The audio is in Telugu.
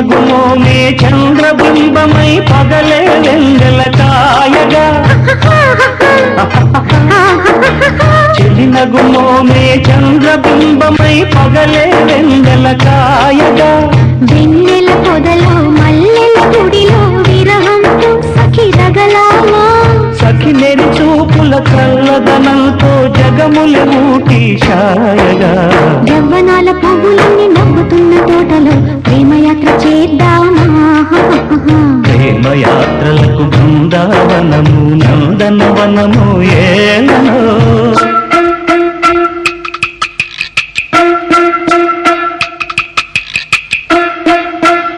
చెలినగుమోమే చంద్రబింబమై పగలే వెంగల కాయగా చెలినగుమోమే చంద్రబింబమై పగలే వెంగల కాయగా వెన్నెల పొదలో మల్లెల గుడిలో విరహంతో సఖి రగలామా సఖి నెరి చూపుల కల్లదనంతో జగముల ఊటి ఛాయగా యవ్వనాల పువ్వులన్నీ నవ్వుతున్న తోటలో ప్రేమయాత్ర చేద్దామా ప్రేమయాత్రలకు బృందావనము నందనవనము ఏలనో